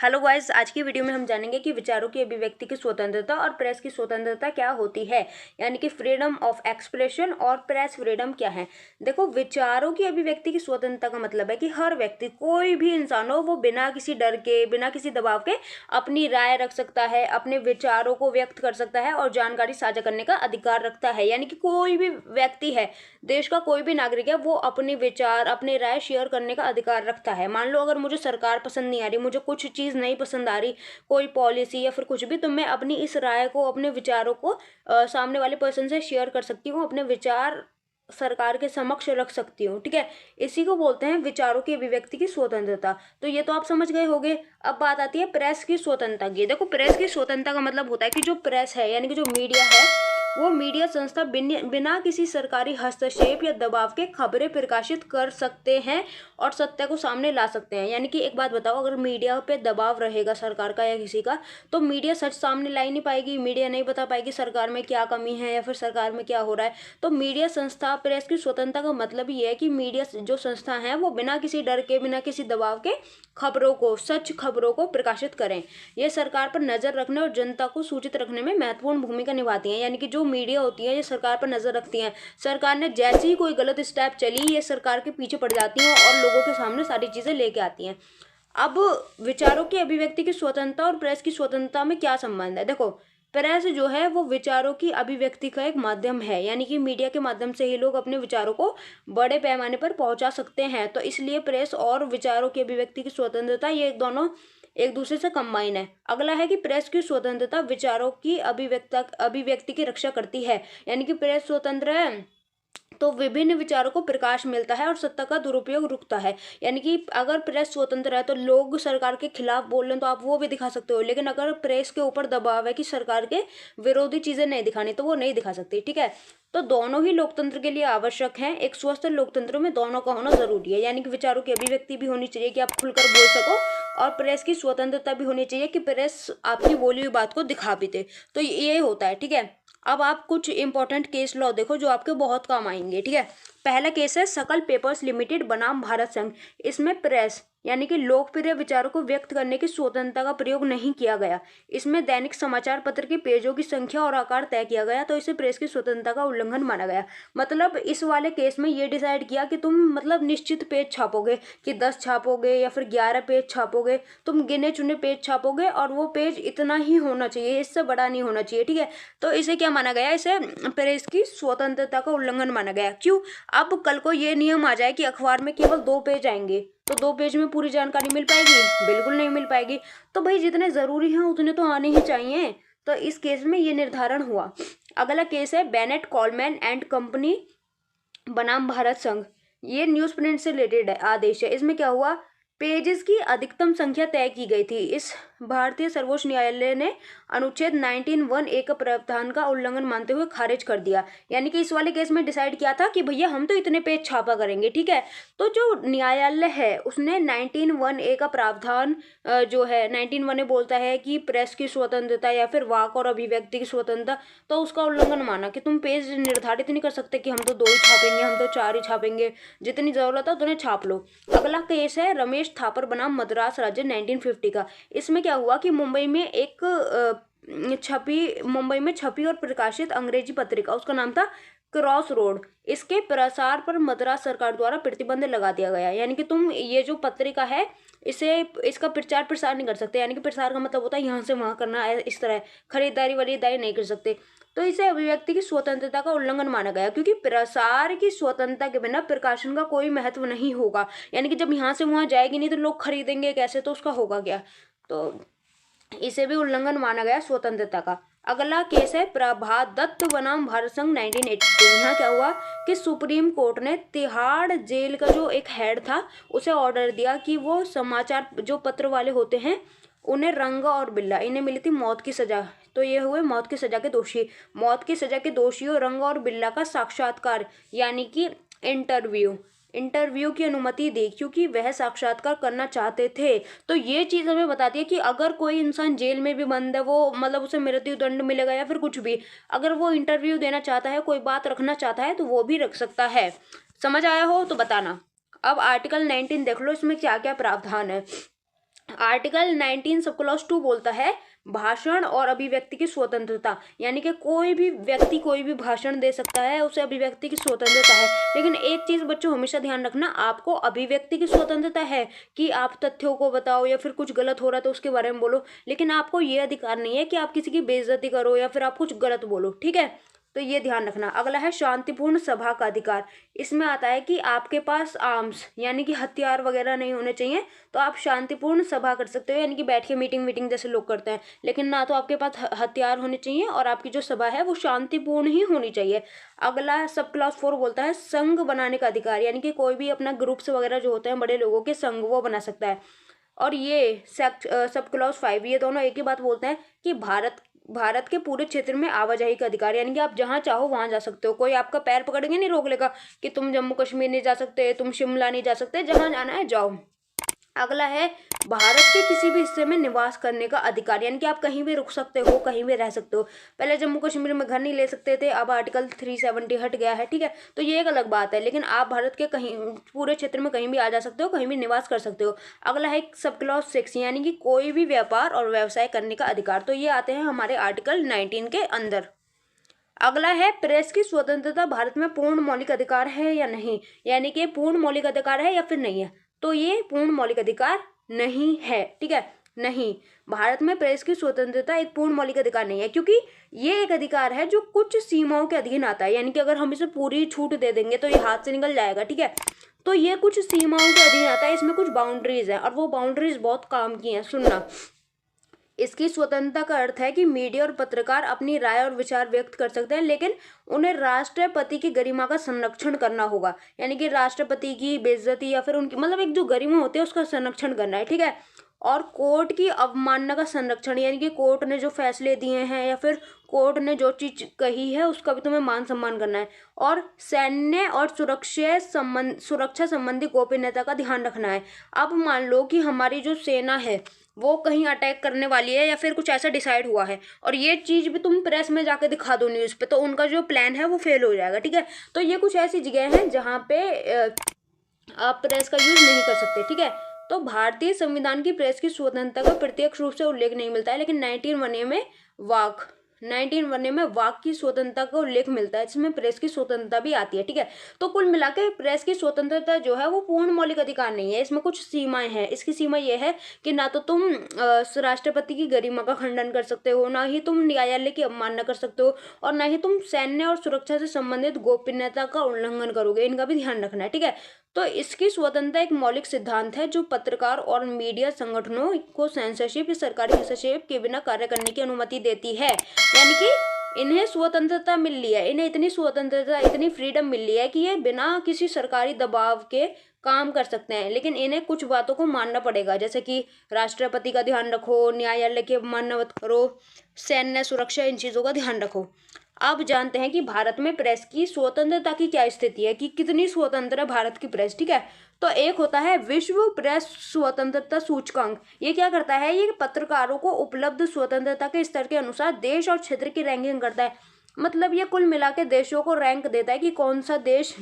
Hello guys, आज की video में हम जानेंगे कि विचारों की अभिव्यक्ति की स्वतंत्रता और प्रेस की स्वतंत्रता क्या होती है, यानी कि फ्रीडम ऑफ एक्सप्रेशन और प्रेस फ्रीडम क्या है। देखो, विचारों की अभिव्यक्ति की स्वतंत्रता का मतलब है कि हर व्यक्ति, कोई भी इंसान हो, वो बिना किसी डर के, बिना किसी दबाव के अपनी राय रख सकता है, अपने विचारों को व्यक्त कर सकता है और जानकारी साझा करने का अधिकार रखता है। यानी कि कोई भी व्यक्ति है, देश का कोई भी नागरिक है, वो अपने विचार, अपनी राय शेयर करने का अधिकार रखता है। मान लो अगर मुझे सरकार पसंद नहीं आ रही, मुझे कुछ चीज़ नहीं पसंद आ रही, कोई पॉलिसी या फिर कुछ भी, तो मैं अपनी इस राय को, अपने विचारों को सामने वाले पर्सन से शेयर कर सकती हूँ, अपने विचार सरकार के समक्ष रख सकती हूँ। ठीक है, इसी को बोलते हैं विचारों की अभिव्यक्ति की स्वतंत्रता। तो ये तो आप समझ गए होंगे। अब बात आती है प्रेस की स्वतंत्रता की। देखो, प्रेस की स्वतंत्रता का मतलब होता है कि जो प्रेस है, यानी कि जो मीडिया है, वो मीडिया संस्था बिना किसी सरकारी हस्तक्षेप या दबाव के खबरें प्रकाशित कर सकते हैं और सत्य को सामने ला सकते हैं। यानी कि एक बात बताओ, अगर मीडिया पे दबाव रहेगा सरकार का या किसी का, तो मीडिया सच सामने ला ही नहीं पाएगी, मीडिया नहीं बता पाएगी सरकार में क्या कमी है या फिर सरकार में क्या हो रहा है। तो मीडिया संस्था, प्रेस की स्वतंत्रता का मतलब ये है कि मीडिया जो संस्था है, वो बिना किसी डर के, बिना किसी दबाव के खबरों को, सच खबरों को प्रकाशित करें। ये सरकार पर नजर रखने और जनता को सूचित रखने में महत्वपूर्ण भूमिका निभाती हैं। यानी कि जो मीडिया होती है, ये सरकार पर नजर रखती हैं। सरकार ने जैसे ही कोई गलत स्टेप चली, ये सरकार के पीछे पड़ जाती हैं और लोगों के सामने सारी चीजें लेके आती हैं। अब विचारों की अभिव्यक्ति की स्वतंत्रता और प्रेस की स्वतंत्रता में क्या संबंध है। देखो, प्रेस जो है वो विचारों की अभिव्यक्ति का एक माध्यम है, यानी कि मीडिया के माध्यम से ही लोग अपने विचारों को बड़े पैमाने पर पहुंचा सकते हैं। तो इसलिए प्रेस और विचारों की अभिव्यक्ति की स्वतंत्रता, ये दोनों एक दूसरे से कंबाइन है। अगला है कि प्रेस की स्वतंत्रता विचारों की अभिव्यक्ति की रक्षा करती है। यानी कि प्रेस स्वतंत्र है तो विभिन्न विचारों को प्रकाश मिलता है और सत्ता का दुरुपयोग रुकता है। यानी कि अगर प्रेस स्वतंत्र है तो लोग सरकार के खिलाफ बोल रहे हैं तो आप वो भी दिखा सकते हो, लेकिन अगर प्रेस के ऊपर दबाव है कि सरकार के विरोधी चीजें नहीं दिखानी, तो वो नहीं दिखा सकती। ठीक है, तो दोनों ही लोकतंत्र के लिए आवश्यक हैं। एक स्वस्थ लोकतंत्र में दोनों का होना जरूरी है। यानी कि विचारों की अभिव्यक्ति भी होनी चाहिए कि आप खुलकर बोल सको, और प्रेस की स्वतंत्रता भी होनी चाहिए कि प्रेस आपकी बोली हुई बात को दिखा भी दे। तो ये होता है। ठीक है, अब आप कुछ इंपॉर्टेंट केस लॉ देखो जो आपके बहुत काम आएंगे। ठीक है, पहला केस है सकल पेपर्स लिमिटेड बनाम भारत संघ। इसमें प्रेस यानी कि लोकप्रिय विचारों को व्यक्त करने की स्वतंत्रता का प्रयोग नहीं किया गया। इसमें दैनिक समाचार पत्र के पेजों की संख्या और आकार तय किया गया, तो इसे प्रेस की स्वतंत्रता का उल्लंघन माना गया। मतलब इस वाले केस में ये डिसाइड किया कि तुम मतलब निश्चित पेज छापोगे, कि 10 छापोगे या फिर 11 पेज छापोगे, तुम गिने चुने पेज छापोगे और वो पेज इतना ही होना चाहिए, इससे बड़ा नहीं होना चाहिए। ठीक है, तो इसे क्या माना गया, इसे प्रेस की स्वतंत्रता का उल्लंघन माना गया। क्यों? अब कल को ये नियम आ जाए कि अखबार में केवल 2 पेज आएंगे, तो 2 पेज में पूरी जानकारी मिल पाएगी? बिल्कुल नहीं मिल पाएगी। तो भाई जितने जरूरी हैं उतने तो आने ही चाहिए। तो इस केस में ये निर्धारण हुआ। अगला केस है बेनेट कोलमैन एंड कंपनी बनाम भारत संघ। ये न्यूज प्रिंट से रिलेटेड आदेश है। इसमें क्या हुआ, पेजेस की अधिकतम संख्या तय की गई थी। इस भारतीय सर्वोच्च न्यायालय ने अनुच्छेद 19(1)(a) का प्रावधान का उल्लंघन मानते हुए खारिज कर दिया। यानी कि इस वाले केस में डिसाइड किया था कि भैया हम तो इतने पेज छापा करेंगे। ठीक है, तो जो न्यायालय है उसने 19(1)(a) का प्रावधान जो है 19(1)(a) बोलता है कि प्रेस की स्वतंत्रता या फिर वाक और अभिव्यक्ति की स्वतंत्रता, तो उसका उल्लंघन माना कि तुम पेज निर्धारित नहीं कर सकते कि हम तो 2 ही छापेंगे, हम तो 4 ही छापेंगे, जितनी जरूरत है उतने छाप लो। अगला केस है रमेश थापर बनाम मद्रास राज्य 1950 का। इसमें क्या हुआ कि मुंबई में छपी और प्रकाशित अंग्रेजी पत्रिका, उसका नाम था क्रॉस रोड, इसके प्रसार पर मद्रास सरकार द्वारा प्रतिबंध लगा दिया गया। यानी कि तुम ये जो पत्रिका है, इसका प्रचार प्रसार नहीं कर सकते। यानी कि प्रसार का मतलब होता है यहाँ से वहां करना है, इस तरह खरीदारी वरीदारी नहीं कर सकते। तो इसे अभिव्यक्ति की स्वतंत्रता का उल्लंघन माना गया, क्योंकि प्रसार की स्वतंत्रता के बिना प्रकाशन का कोई महत्व नहीं होगा। यानी कि जब यहाँ से वहां जाएगी नहीं तो लोग खरीदेंगे कैसे, तो उसका होगा क्या। तो इसे भी उल्लंघन माना गया स्वतंत्रता का। अगला केस है प्रभात दत्त बनाम भारत संघ 1982। यहाँ क्या हुआ कि सुप्रीम कोर्ट ने तिहाड़ जेल का जो एक हेड था उसे ऑर्डर दिया कि वो समाचार जो पत्र वाले होते हैं, उन्हें रंगा और बिल्ला, इन्हें मिली थी मौत की सजा। तो ये हुए मौत की सजा के दोषी। मौत की सजा के दोषियों रंगा और बिल्ला का साक्षात्कार यानी कि इंटरव्यू की अनुमति दी, क्योंकि वह साक्षात्कार करना चाहते थे। तो ये चीज हमें बताती है कि अगर कोई इंसान जेल में भी बंद है, वो मतलब उसे मृत्यु दंड मिलेगा या फिर कुछ भी, अगर वो इंटरव्यू देना चाहता है, कोई बात रखना चाहता है, तो वो भी रख सकता है। समझ आया हो तो बताना। अब आर्टिकल 19 देख लो, इसमें क्या क्या प्रावधान है। आर्टिकल 19 सब क्लॉज 2 बोलता है भाषण और अभिव्यक्ति की स्वतंत्रता, यानी कि कोई भी व्यक्ति कोई भी भाषण दे सकता है, उसे अभिव्यक्ति की स्वतंत्रता है। लेकिन एक चीज बच्चों हमेशा ध्यान रखना, आपको अभिव्यक्ति की स्वतंत्रता है कि आप तथ्यों को बताओ या फिर कुछ गलत हो रहा है तो उसके बारे में बोलो, लेकिन आपको ये अधिकार नहीं है कि आप किसी की बेइज्जती करो या फिर आप कुछ गलत बोलो, ठीक है। तो ये ध्यान रखना। अगला है शांतिपूर्ण सभा का अधिकार। इसमें आता है कि आपके पास आर्म्स यानी कि हथियार वगैरह नहीं होने चाहिए, तो आप शांतिपूर्ण सभा कर सकते हो, यानी कि बैठ के मीटिंग जैसे लोग करते हैं, लेकिन ना तो आपके पास हथियार होने चाहिए और आपकी जो सभा है वो शांतिपूर्ण ही होनी चाहिए। अगला सब क्लॉज 4 बोलता है संघ बनाने का अधिकार, यानी कि कोई भी अपना ग्रुप्स वगैरह जो होते हैं बड़े लोगों के संघ वो बना सकता है। और ये सब क्लॉज 5 ये दोनों एक ही बात बोलते हैं कि भारत के पूरे क्षेत्र में आवाजाही का अधिकार, यानी कि आप जहां चाहो वहां जा सकते हो, कोई आपका पैर पकड़ के नहीं रोक लेगा कि तुम जम्मू कश्मीर नहीं जा सकते, तुम शिमला नहीं जा सकते, जहां जाना है जाओ। अगला है भारत के किसी भी हिस्से में निवास करने का अधिकार, यानी कि आप कहीं भी रुक सकते हो, कहीं भी रह सकते हो। पहले जम्मू कश्मीर में घर नहीं ले सकते थे, अब आर्टिकल 370 हट गया है, ठीक है, तो ये एक अलग बात है, लेकिन आप भारत के कहीं पूरे क्षेत्र में कहीं भी आ जा सकते हो, कहीं भी निवास कर सकते हो। अगला है सब क्लॉज 6 यानी कि कोई भी व्यापार और व्यवसाय करने का अधिकार, तो ये आते हैं हमारे आर्टिकल 19 के अंदर। अगला है प्रेस की स्वतंत्रता भारत में पूर्ण मौलिक अधिकार है या नहीं, यानी कि पूर्ण मौलिक अधिकार है या फिर नहीं है, तो ये पूर्ण मौलिक अधिकार नहीं है, ठीक है, नहीं, भारत में प्रेस की स्वतंत्रता एक पूर्ण मौलिक अधिकार नहीं है, क्योंकि ये एक अधिकार है जो कुछ सीमाओं के अधीन आता है, यानी कि अगर हम इसे पूरी छूट दे देंगे तो ये हाथ से निकल जाएगा, ठीक है, तो ये कुछ सीमाओं के अधीन आता है, इसमें कुछ बाउंड्रीज है और वो बाउंड्रीज बहुत काम की हैं, सुनना। इसकी स्वतंत्रता का अर्थ है कि मीडिया और पत्रकार अपनी राय और विचार व्यक्त कर सकते हैं, लेकिन उन्हें राष्ट्रपति की गरिमा का संरक्षण करना होगा, यानी कि राष्ट्रपति की बेइज्जती या फिर उनकी मतलब एक जो गरिमा होती है उसका संरक्षण करना है, ठीक है। और कोर्ट की अवमानना का संरक्षण, यानी कि कोर्ट ने जो फैसले दिए हैं या फिर कोर्ट ने जो चीज कही है उसका भी तुम्हें मान सम्मान करना है। और सैन्य और सुरक्षा संबंधी गोपनीयता का ध्यान रखना है। अब मान लो कि हमारी जो सेना है वो कहीं अटैक करने वाली है या फिर कुछ ऐसा डिसाइड हुआ है और ये चीज भी तुम प्रेस में जाके दिखा दो न्यूज पे, तो उनका जो प्लान है वो फेल हो जाएगा, ठीक है। तो ये कुछ ऐसी जगह हैं जहाँ पे आप प्रेस का यूज नहीं कर सकते, ठीक है। तो भारतीय संविधान की प्रेस की स्वतंत्रता का प्रत्यक्ष रूप से उल्लेख नहीं मिलता है, लेकिन 19 में वाक 19 में वाक की स्वतंत्रता का उल्लेख मिलता है, जिसमें प्रेस की स्वतंत्रता भी आती है, ठीक है। तो कुल मिलाकर प्रेस की स्वतंत्रता जो है वो पूर्ण मौलिक अधिकार नहीं है, इसमें कुछ सीमाएं हैं। इसकी सीमा ये है कि ना तो तुम राष्ट्रपति की गरिमा का खंडन कर सकते हो, ना ही तुम न्यायालय की अवमानना कर सकते हो, और ना ही तुम सैन्य और सुरक्षा से संबंधित गोपनीयता का उल्लंघन करोगे, इनका भी ध्यान रखना है, ठीक है। तो इसकी स्वतंत्रता एक मौलिक सिद्धांत है जो पत्रकार और मीडिया संगठनों को सेंसरशिप या सरकारी हस्तक्षेप के बिना कार्य करने की अनुमति देती है, यानी कि इन्हें स्वतंत्रता मिल ली है, इन्हें इतनी स्वतंत्रता इतनी फ्रीडम मिल ली है कि ये बिना किसी सरकारी दबाव के काम कर सकते हैं, लेकिन इन्हें कुछ बातों को मानना पड़ेगा, जैसे कि राष्ट्रपति का ध्यान रखो, न्यायालय की अवमानना मत करो, सैन्य सुरक्षा, इन चीजों का ध्यान रखो। अब जानते हैं कि भारत में प्रेस की स्वतंत्रता की क्या स्थिति है, कि कितनी स्वतंत्र है भारत की प्रेस, ठीक है। तो एक होता है विश्व प्रेस स्वतंत्रता सूचकांक, ये क्या करता है, ये पत्रकारों को उपलब्ध स्वतंत्रता के स्तर के अनुसार देश और क्षेत्र की रैंकिंग करता है, मतलब ये कुल मिला के देशों को रैंक देता है कि कौन सा देश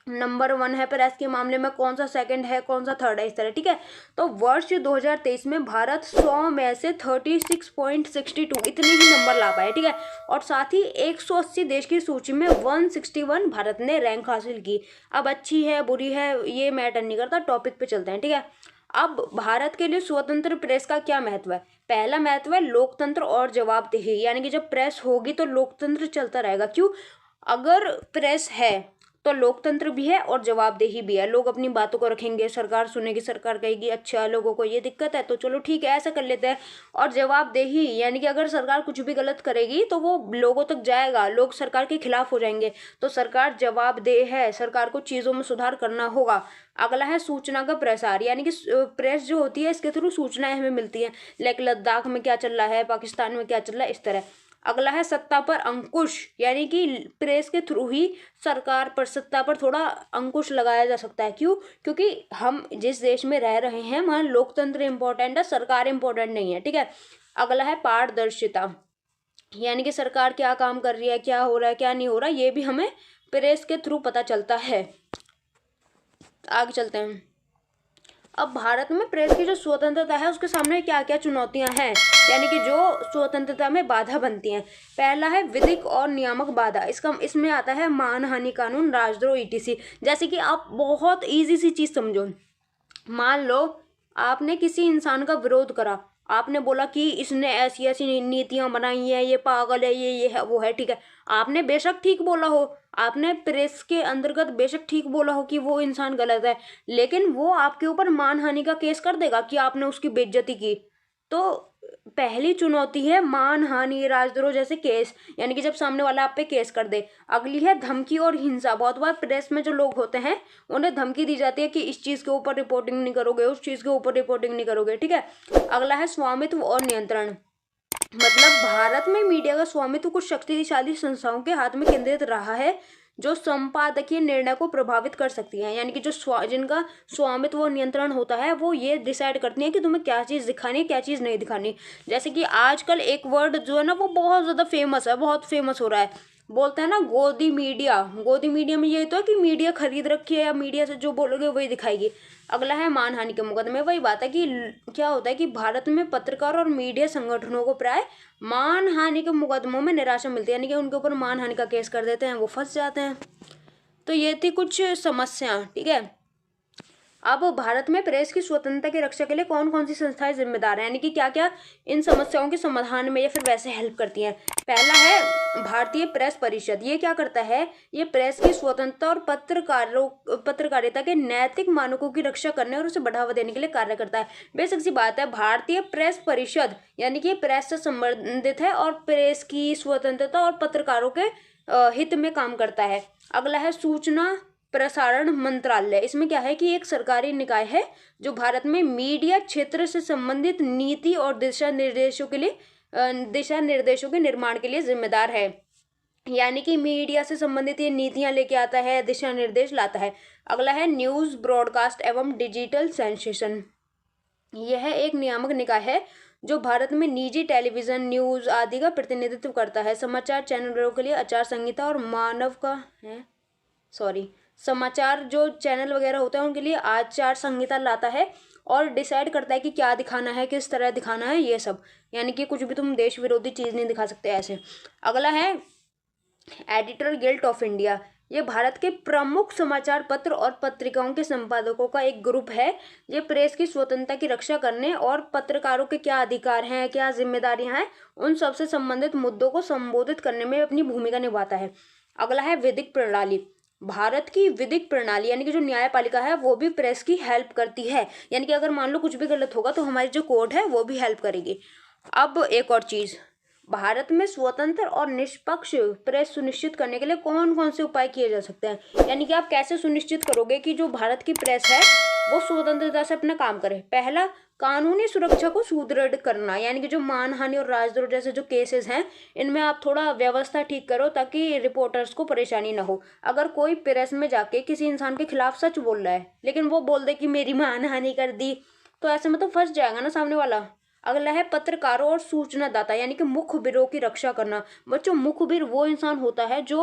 नंबर 1 है प्रेस के मामले में, कौन सा सेकंड है, कौन सा थर्ड है, इस तरह, ठीक है। तो वर्ष 2023 में भारत 100 में से 36.62 इतने ही नंबर ला पाया, ठीक है। और साथ ही 180 देश की सूची में 161 भारत ने रैंक हासिल की। अब अच्छी है बुरी है ये मैटर नहीं करता, टॉपिक पे चलते हैं, ठीक है। अब भारत के लिए स्वतंत्र प्रेस का क्या महत्व है। पहला महत्व है लोकतंत्र और जवाबदेही, यानी कि जब प्रेस होगी तो लोकतंत्र चलता रहेगा। क्यों, अगर प्रेस है तो लोकतंत्र भी है और जवाबदेही भी है, लोग अपनी बातों को रखेंगे, सरकार सुनेगी, सरकार कहेगी अच्छा लोगों को ये दिक्कत है तो चलो ठीक है ऐसा कर लेते हैं। और जवाबदेही यानी कि अगर सरकार कुछ भी गलत करेगी तो वो लोगों तक जाएगा, लोग सरकार के खिलाफ हो जाएंगे, तो सरकार जवाबदेह है, सरकार को चीजों में सुधार करना होगा। अगला है सूचना का प्रसार, यानी कि प्रेस जो होती है इसके थ्रू सूचनाएं हमें मिलती हैं, लाइक लद्दाख में क्या चल रहा है, पाकिस्तान में क्या चल रहा है, इस तरह। अगला है सत्ता पर अंकुश, यानी कि प्रेस के थ्रू ही सरकार पर सत्ता पर थोड़ा अंकुश लगाया जा सकता है। क्यों, क्योंकि हम जिस देश में रह रहे हैं वहाँ लोकतंत्र इम्पोर्टेंट है, सरकार इम्पोर्टेंट नहीं है, ठीक है। अगला है पारदर्शिता, यानी कि सरकार क्या काम कर रही है, क्या हो रहा है क्या नहीं हो रहा, ये भी हमें प्रेस के थ्रू पता चलता है। आगे चलते हैं। अब भारत में प्रेस की जो स्वतंत्रता है उसके सामने क्या क्या चुनौतियां हैं, यानी कि जो स्वतंत्रता में बाधा बनती हैं। पहला है विधिक और नियामक बाधा। इसमें आता है मानहानि कानून, राजद्रोह, ईटीसी। जैसे कि आप बहुत इजी सी चीज समझो, मान लो आपने किसी इंसान का विरोध करा, आपने बोला कि इसने ऐसी ऐसी नीतियां बनाई है, ये पागल है, ये है, वो है, ठीक है। आपने बेशक ठीक बोला हो, आपने प्रेस के अंतर्गत बेशक ठीक बोला हो कि वो इंसान गलत है, लेकिन वो आपके ऊपर मानहानि का केस कर देगा कि आपने उसकी बेइज्जती की। तो पहली चुनौती है मानहानि, राजद्रोह जैसे केस, यानी कि जब सामने वाला आप पे केस कर दे। अगली है धमकी और हिंसा। बहुत बार प्रेस में जो लोग होते हैं उन्हें धमकी दी जाती है कि इस चीज के ऊपर रिपोर्टिंग नहीं करोगे, उस चीज के ऊपर रिपोर्टिंग नहीं करोगे, ठीक है। अगला है स्वामित्व और नियंत्रण। मतलब भारत में मीडिया का स्वामित्व कुछ शक्तिशाली संस्थाओं के हाथ में केंद्रित रहा है जो संपादकीय निर्णय को प्रभावित कर सकती हैं, यानी कि जो जिनका स्वामित्व और नियंत्रण होता है वो ये डिसाइड करती हैं कि तुम्हें क्या चीज़ दिखानी है, क्या चीज़ नहीं दिखानी। जैसे कि आजकल एक वर्ड जो है ना वो बहुत ज़्यादा फेमस है, बहुत फेमस हो रहा है, बोलते हैं ना गोदी मीडिया। गोदी मीडिया में ये तो है कि मीडिया खरीद रखी है या मीडिया से जो बोलोगे वही दिखाएगी। अगला है मानहानि के मुकदमे। वही बात है कि क्या होता है कि भारत में पत्रकार और मीडिया संगठनों को प्राय मानहानि के मुकदमों में निराशा मिलती है, यानी कि उनके ऊपर मानहानि का केस कर देते हैं, वो फंस जाते हैं। तो ये थी कुछ समस्या, ठीक है। अब भारत में प्रेस की स्वतंत्रता की रक्षा के लिए कौन कौन सी संस्थाएं जिम्मेदार हैं, यानी कि क्या क्या इन समस्याओं के समाधान में या फिर वैसे हेल्प करती हैं। पहला है भारतीय प्रेस परिषद। ये क्या करता है, ये प्रेस की स्वतंत्रता और पत्रकारिता के नैतिक मानकों की रक्षा करने और उसे बढ़ावा देने के लिए कार्य करता है। बेसिक सी बात है, भारतीय प्रेस परिषद यानी कि प्रेस से संबंधित है और प्रेस की स्वतंत्रता और पत्रकारों के हित में काम करता है। अगला है सूचना प्रसारण मंत्रालय। इसमें क्या है कि एक सरकारी निकाय है जो भारत में मीडिया क्षेत्र से संबंधित नीति और दिशा निर्देशों के निर्माण के लिए जिम्मेदार है, यानी कि मीडिया से संबंधित ये नीतियां लेके आता है, दिशा निर्देश लाता है। अगला है न्यूज ब्रॉडकास्ट एवं डिजिटल सेंसेशन। यह एक नियामक निकाय है जो भारत में निजी टेलीविजन, न्यूज आदि का प्रतिनिधित्व करता है। समाचार चैनलों के लिए आचार संहिता और समाचार जो चैनल वगैरह होते हैं उनके लिए आचार संहिता लाता है और डिसाइड करता है कि क्या दिखाना है, किस तरह दिखाना है, ये सब। यानी कि कुछ भी तुम देश विरोधी चीज़ नहीं दिखा सकते ऐसे। अगला है एडिटर गिल्ड ऑफ इंडिया। ये भारत के प्रमुख समाचार पत्र और पत्रिकाओं के संपादकों का एक ग्रुप है। ये प्रेस की स्वतंत्रता की रक्षा करने और पत्रकारों के क्या अधिकार हैं, क्या जिम्मेदारियां हैं, उन सबसे संबंधित मुद्दों को संबोधित करने में अपनी भूमिका निभाता है। अगला है विधिक प्रणाली। भारत की विधिक प्रणाली यानी कि जो न्यायपालिका है वो भी प्रेस की हेल्प करती है, यानी कि अगर मान लो कुछ भी गलत होगा तो हमारी जो कोर्ट है वो भी हेल्प करेगी। अब एक और चीज़, भारत में स्वतंत्र और निष्पक्ष प्रेस सुनिश्चित करने के लिए कौन कौन से उपाय किए जा सकते हैं, यानी कि आप कैसे सुनिश्चित करोगे कि जो भारत की प्रेस है वो स्वतंत्रता से अपना काम करे। पहला, कानूनी सुरक्षा को सुदृढ़ करना, यानी कि जो मानहानि और राजद्रोह जैसे जो केसेस हैं इनमें आप थोड़ा व्यवस्था ठीक करो ताकि रिपोर्टर्स को परेशानी ना हो। अगर कोई प्रेस में जाके किसी इंसान के खिलाफ सच बोल रहा है लेकिन वो बोल दे कि मेरी मानहानि कर दी, तो ऐसे में तो फंस जाएगा ना सामने वाला। अगला है पत्रकारों और सूचनादाता, यानी कि मुखबिरों की रक्षा करना। बच्चों, मुखबिर वो इंसान होता है जो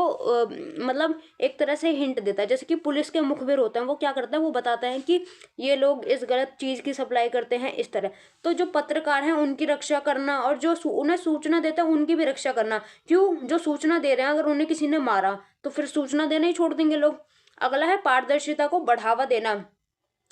मतलब एक तरह से हिंट देता है। जैसे कि पुलिस के मुखबिर होते हैं, वो क्या करते हैं, वो बताते हैं कि ये लोग इस गलत चीज़ की सप्लाई करते हैं, इस तरह। तो जो पत्रकार हैं उनकी रक्षा करना और जो उन्हें सूचना देते हैं उनकी भी रक्षा करना। क्यों? जो सूचना दे रहे हैं अगर उन्हें किसी ने मारा तो फिर सूचना देना ही छोड़ देंगे लोग। अगला है पारदर्शिता को बढ़ावा देना,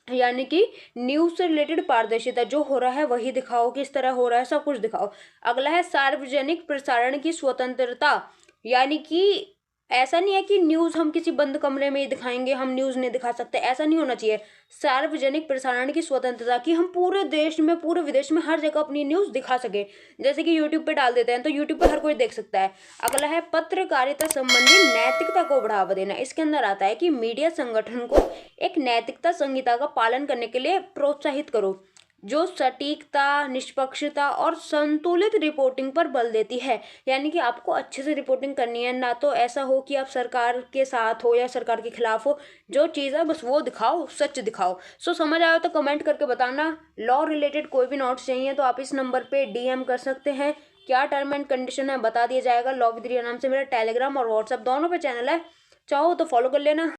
यानी कि न्यूज से रिलेटेड पारदर्शिता, जो हो रहा है वही दिखाओ, किस तरह हो रहा है सब कुछ दिखाओ। अगला है सार्वजनिक प्रसारण की स्वतंत्रता, यानी कि ऐसा नहीं है कि न्यूज़ हम किसी बंद कमरे में ही दिखाएंगे, हम न्यूज़ नहीं दिखा सकते, ऐसा नहीं होना चाहिए। सार्वजनिक प्रसारण की स्वतंत्रता की हम पूरे देश में, पूरे विदेश में हर जगह अपनी न्यूज़ दिखा सके। जैसे कि यूट्यूब पे डाल देते हैं तो यूट्यूब पे हर कोई देख सकता है। अगला है पत्रकारिता संबंधी नैतिकता को बढ़ावा देना। इसके अंदर आता है कि मीडिया संगठन को एक नैतिकता संहिता का पालन करने के लिए प्रोत्साहित करो जो सटीकता, निष्पक्षता और संतुलित रिपोर्टिंग पर बल देती है। यानी कि आपको अच्छे से रिपोर्टिंग करनी है, ना तो ऐसा हो कि आप सरकार के साथ हो या सरकार के खिलाफ हो। जो चीज़ है बस वो दिखाओ, सच दिखाओ। समझ आया तो कमेंट करके बताना। लॉ रिलेटेड कोई भी नोट्स चाहिए तो आप इस नंबर पे DM कर सकते हैं। क्या टर्म एंड कंडीशन है बता दिया जाएगा। लॉ विद रिया नाम से मेरा टेलीग्राम और व्हाट्सएप दोनों पे चैनल है, चाहो तो फॉलो कर लेना।